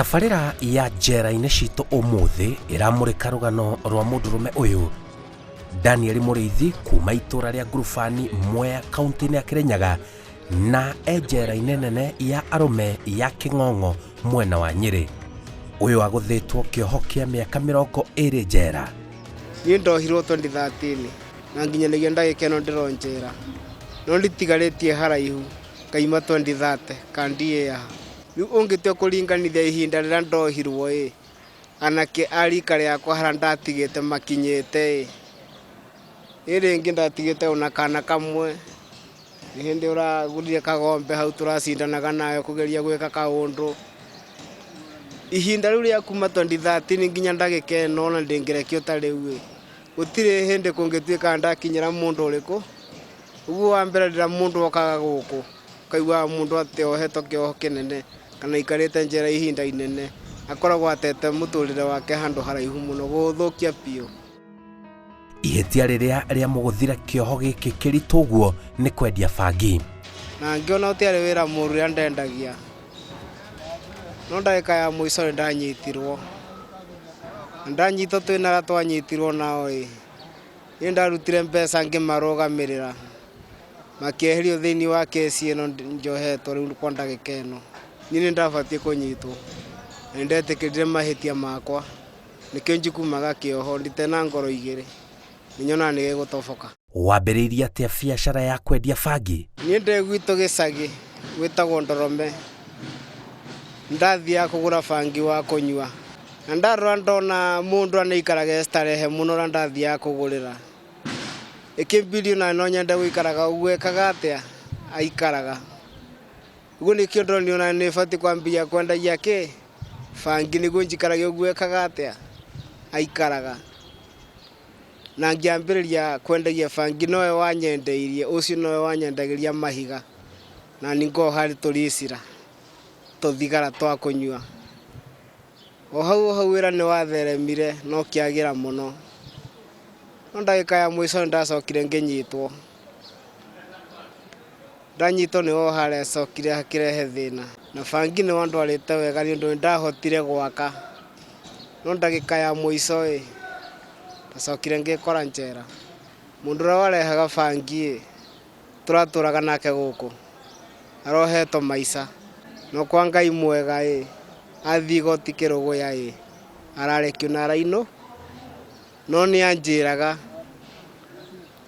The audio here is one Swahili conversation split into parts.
Tabarĩra ya njera-inĩ citũ ũmũthĩ ĩramũrĩka rũgano rwa mũndũrũme ũyũ Daniel Mũrĩithi kuma itũra rĩa Ngurubani, Mwea, kaunti-inĩ ya Kirinyaga, na njera-inĩ nene ya arũme ya Kĩng'ong'o mwena wa Nyĩrĩ. Ũyũ agũthĩtwo kĩoho kĩa mĩaka 20 njera. Niĩ ndohirwo 2013 na nginyagia ndagĩka ĩno ndĩronjera, no nditigarĩtie haraihu kaima 2030 kandiĩa. Rĩu ũngĩtua kũringanithia ihinda rĩrĩa ndohirwo anake arika rĩakwa harĩa ndatigĩte makinyĩte rĩngĩ ndatigĩte ona kana kamwe. Nĩ hĩndĩ ũragũrire kagombe hau tũracindanaga nayo kũgeria gwĩka kaũndũ. Ihinda rĩu rĩa kuma 2013 nginya ndagĩka ĩno na ndĩngĩrekio ta rĩu gũtirĩ hĩndĩ kũngĩtuĩka ndakinyĩra mũndũ ũrĩkũ. Ũguo wa mbere rĩrĩa mũndũ okaga gũkũ kaigua mũndũ atĩohetwo kĩoho kĩnene kana ikarĩte njera ihinda inene, akoragwo atete mũtũrĩre wake handũ haraihu mũno gũthũkia biũ. Ihĩtia rĩrĩa rĩamũgũthire kĩoho gĩkĩ kĩritũ ũguo nĩ kwendia bangi. Na ngĩona ũtiarĩ wĩra mũru rĩrĩa ndendagia, no ndagĩka ya mũico nĩ ndanyitirwo. Ndanyitwo twĩna twanyitirwo nao nĩ ndarutire mbeca ngĩmarũgamĩrĩra, makĩeherio thĩinĩ wa kesi ĩno njohetwo rĩu kwa ndagĩka ĩno. Niĩ nĩ ndabatiĩ kũnyitwo na ndetĩkĩrire mahĩtia makwa, nĩkĩo njikumaga kĩoho nditena ngoro igĩrĩ, nĩnyonaga nĩ gĩgũtoboka. Wambĩrĩirie atĩa biacara ya kwendia bangi? Niĩ ndĩ gwitũ gĩcagi gwĩtagwo Ndorome, ndathiaga kũgũra bangi wa kũnyua, na ndarora ndona mũndũ anaikaraga starehe mũno na ndathiaga kũgũrĩra. Ĩkĩmbidi ona no nyende gũikaraga ũguo ekaga atĩa aikaraga. Ũguo nĩkĩo ndonire ona nĩ batiĩ kwambia kwendagia bangi nĩguo njikaraga ũguo ekaga atĩa aikaraga. Na ngĩambĩrĩria kwendagia bangi nowe wanyendeirie, ũcio nowe wanyendagĩria mahiga, na ningoo harĩ tũricira tũthigara twa kũnyua. O hau wĩra nĩ watheremire no kĩagĩra mũno. No ndagĩka ya mũico nĩ ndacokire ngĩnyitwo. Ndanyitwo nĩho harecokire hakĩrehe thĩna, na bangi nĩ wandwarĩte wega nĩ ũndũ nĩ ndahotire gwaka. No ndagĩka ya mũico ndacokire ngĩkora njera. Mũndũ ũrĩa warehaga bangi tũratũraga nake gũkũ arohetwo maica, no kwa Ngai mwega athiĩ igoti Kĩrũgũya ararekio na arainwo. No nĩ anjĩraga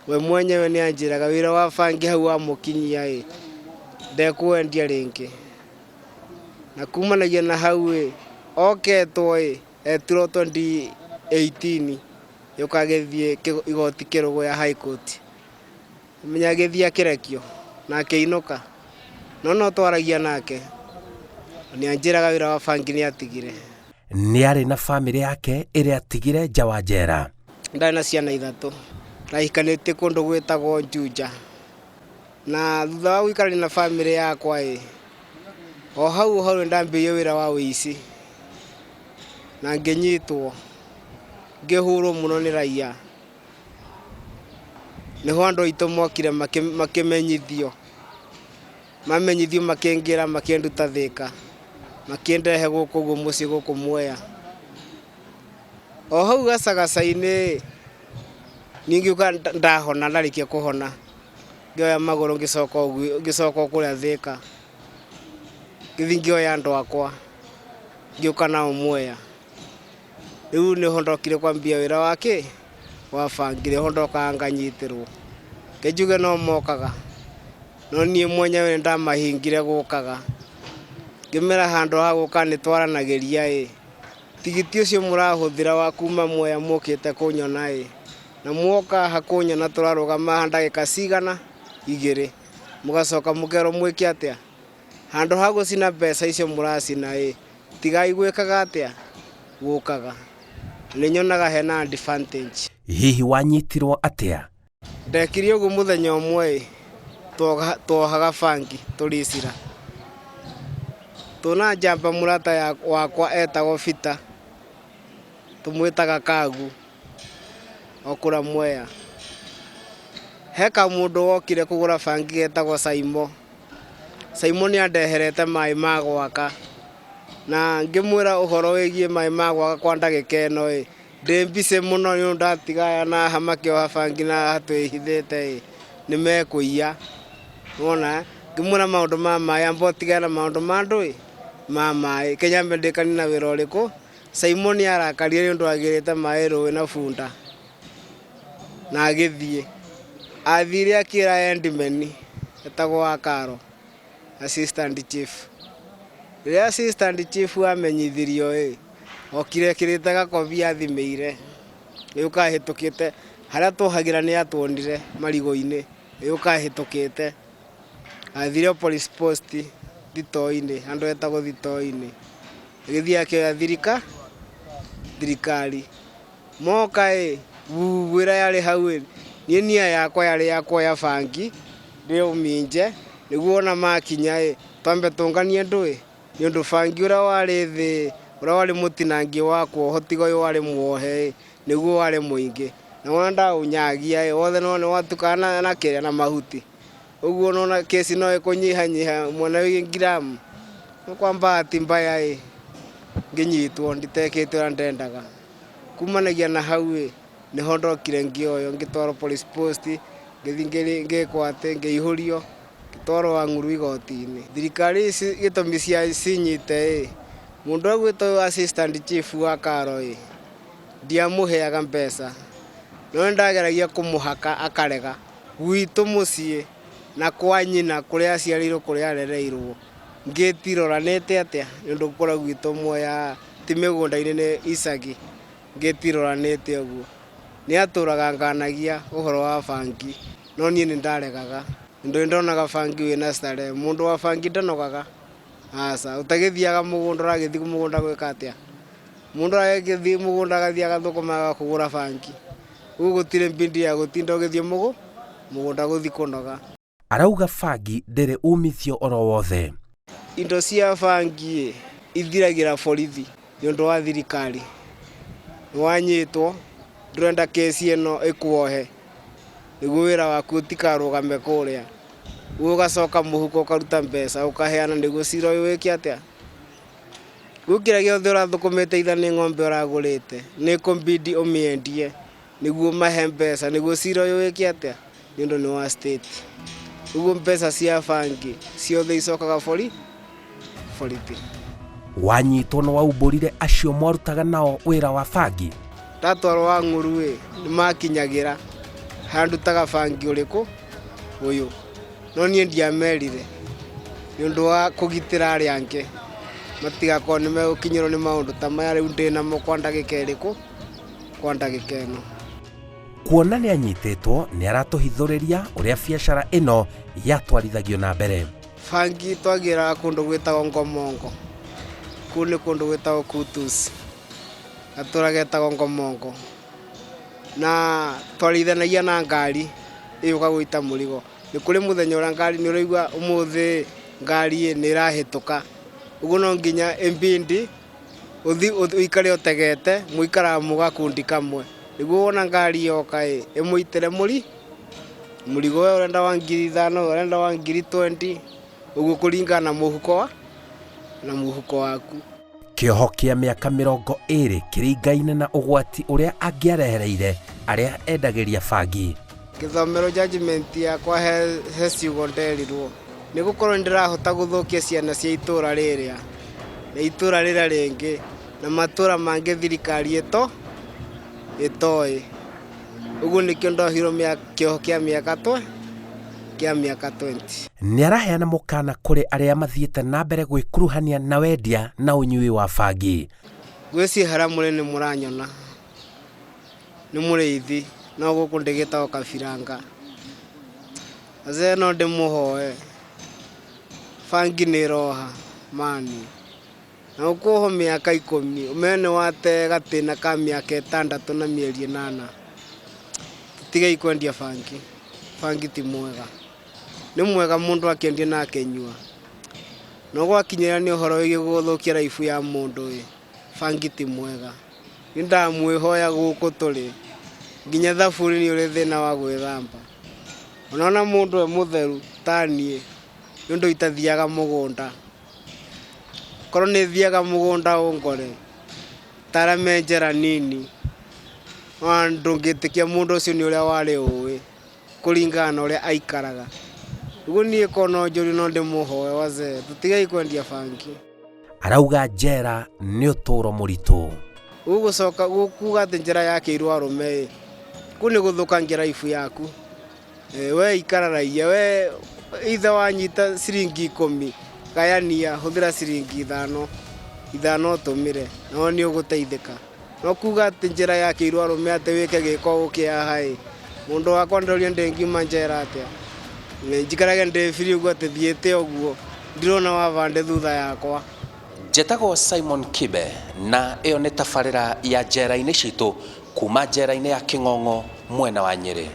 we mwenyewe, nĩ anjĩraga wĩra wa bangi hau wa mũkinyia ndekwendia rĩngĩ. Na kumanagia na hau oketwo etirwo 2018 yũkagĩthiĩ igoti Kĩrũgũya High Court, menya gĩthiĩ akĩrekio na akĩinũka. No twaragia nake nĩ anjĩraga wĩra wa bangi nĩ atigire. Nĩ arĩ na bamĩrĩ yake ĩrĩa atigire nja wa njera. Ndarĩ na ciana 3 ndahikanĩtie kũndũ gwĩtagwo Juja, na thutha wa gũikarania na bamĩrĩ yakwa o hau nĩ ndambĩrĩirie wĩra wa ũici na ngĩnyitwo ngĩhũrwo mũno nĩ raia. Nĩho andũ aitũ mokire makĩmenyithio, mamenyithio makĩngĩra makĩnduta Thĩka, makĩndehe gũkũ ũguo mũciĩ gũkũ Mwea. O hau gacagaca-inĩ niĩ ngiuga ndahona, ndarĩkia kũhona ngĩoya magũrũ ngĩcoka kũrĩa Thĩka, ngĩthiĩ ngĩoya andũ akwa ngĩũka nao Mwea. Rĩu nĩho ndokire kwambia wĩra wa bangi, nĩho ndokaga nganyitĩrwo. Ngiuga no mokaga, no niĩ mwenyewe nĩ ndamahingire gũkaga. Ngĩmera handũ ha gũka nĩ twaranagĩria tigiti ũcio mũrahũthĩra wa kuma Mwea mũkĩte kũnyona na muoka hakunyona tũrarũgama ndagĩka cigana 2 mũgacoka mũkerwo mwĩke atĩa. Handũ ha gũcina mbeca icio mũracina tigai gwĩkaga atĩa gũkaga. Nĩ nyonaga hena advantage. Hihi wanyitirwo atĩa? Ndekire ũguo mũthenya ũmwe twohaga bangi tũricira. Tũna njamba mũrata wakwa etagwo Bita, tũmwĩtaga Kagu, okũra Mwea. Heka mũndũ wokire kũgũra bangi getagwo Saimo. Saimo nĩ andeherete maĩ ma gwaka na ngimwira uhoro wigie mai magwa kwa ndagika eno ndimbice muno ni ndatiga na hamaki wa bangi na hatwihithite ni mekuiya wona ngimwira maundu ma mai ambo tigana maundu ma ndui ma mai Kenya ndikani na wira uriku Simon arakaria ni ndu agirite mai ruwi na funda na agithie athire akira endimeni etagwo Akaro assistant chief Ria assistant chief amenyithirio okire kirite gakobi athimeire yuka hitukite haria tuhagira ni atwonire marigo-ini yuka hitukite athire police post thito-ini andu etagwo thito-ini githia akioya thirikari moka wira yari hau ni nia yakwa yari yakwa ya bangi ndio minje niguo na makinya twambe tunganie ndui ni undu bangi ura wari thi ura wari mutinangi wakwo hotigo yo wari muohe niguo wari muingi na wona ndaunyagia wothe no ni watukana na kiria na mahuti uguo nona kesi no ikunyihanyiha mwana wi gram no kwa bahati mbaya nginyitwo nditekete ura ndendaga kumanagia na hau ni hondokire ngioyo ngitwaro police post ngikwate ngiihurio ngitwaro Wang'uru igoti-ini thirikari ici gitumi cia cinyite mundu agwitwo assistant chief wa Akaro ndiamuheaga mbeca no ndageragia kumuhaka akarega gwitu mucii na kwa nyina kuria aciarirwo kuria arereirwo ngitiroranite atia ndu gukora gwitu moya ti migunda-ini ni icagi ngitiroranite uguo ni aturaga nganagia uhoro wa bangi no nie ni ndaregaga ndu ndonaga bangi wina stare mundu wa bangi ndanogaga asa utagithiaga mugunda uragithi mugunda gwika atia mundu agithi mugunda gathiaga thukuma kugura bangi ugutire mbindi ya gutinda ugithie mugunda guthi kunoga arauga bangi ndere umithio oro wothe indo cia bangi ithiragira borithi ni undu wa thirikari wanyitwo ndurenda kesi eno ikuohe niguo wira waku utikarugame kuria ugacoka muhuko ukaruta mbeca ukaheana niguo cira uyu wiki atia gukira giothe urathukumite itha ni ng'ombe uragurite ni kumbidi umiendie niguo mahe mbeca niguo cira uyu wiki atia ni undu ni wa state uguo mbeca cia bangi ciothe icokaga borithi wanyitwo no waumburire acio mwarutaga nao wira wa bangi ndatwarwo Wang'uru ni makinyagira handutaga bangi uriku uyu no nie ndiamerire ni undu wa kugitira aria ange matigakorwo ni megukinyirwo ni maundu ta maya riu ndinamo kwa ndagika iriku kwa ndagika eno kuona ni anyititwo ni aratuhithuriria uria biacara ino yatwarithagio na mbere bangi twagira kundu gwitagwo Ngomongo kuni kundu gwitagwo Kutus aturagetagwo Ngomongo na twarithanagia na ngari iyuka gwita murigo ni kuri muthenya ura ngari ni uraigua umuthi ngari ni irahituka uguo no nginya mbindi uthi uikare utegete muikara mugakundi kamwe niguo wona ngari yoka imuitire murigo we urenda wa 5,000 urenda wa 20,000 uguo kuringana na muhuko waku kioho kia miaka 20 kiringaine na ugwati uria angiarehereire aria endagiria bangi githomero judgment yakwa he ciugo nderirwo ni gukorwo ndirahota guthukia ciana cia itura riria na itura rira ringi na matura mangi thirikari itoi uguo nikio ndohirwo kioho kia miaka 20 ni araheana mukana kuri aria mathiete na mbere gwikuruhania na wendia na unyui wa bangi gweci hara muri ni muranyona ni muriithi no guku ndigitao Kabiranga aze no ndimuhoe bangi ni roha mani na ukuho miaka 10 umene wate gatina ka miaka 6 na mieri 8 tiga ikwendia bangi ti mwega ni mwega mundu akiendia na akenyua no gwakinyira ni uhoro wigi guthukia raifu ya mundu bangi ti mwega ndamwihoya guku turi nginya thaburi ni uri thina wa gwithamba unaona mundu mutheru tanie nundu itathiaga mugunda korwo nĩ thiaga mũgũnda ũngore tarame njĩra nini ndũngĩtĩkia mũndũ ũcio nĩ ũrĩa warĩ ũĩ kũringana na ũrĩa aikaraga. Rĩu niĩ kono njũri no ndĩmũhoe wazee tũtigai kwendia bangi. Arauga njera nĩ ũtũũro mũritũ. Ũgũcoka kuga atĩ njĩra yakĩirwo arũme kũ nĩ gũthũkangia raibu yaku. We ikara raia we ithe wanyita ciringi 10 gayania hũthĩra ciringi 5 ũtũmĩre no nĩ ũgũteithĩka. No kuga atĩ njĩra yakĩirwo arũme atĩ wĩke gĩko ũkĩaha mũndũ wakwa ndĩroria ndĩngiuma njera atĩa. Njikarage ndĩ free ũguo atĩ thiĩte ũguo ndirona wabande thutha yakwa. Njĩtagwo Simon Kibe na ĩyo nĩ tabarĩra ya njera-inĩ citũ kuma njera-inĩ ya Kĩng'ong'o mwena wa Nyĩrĩ.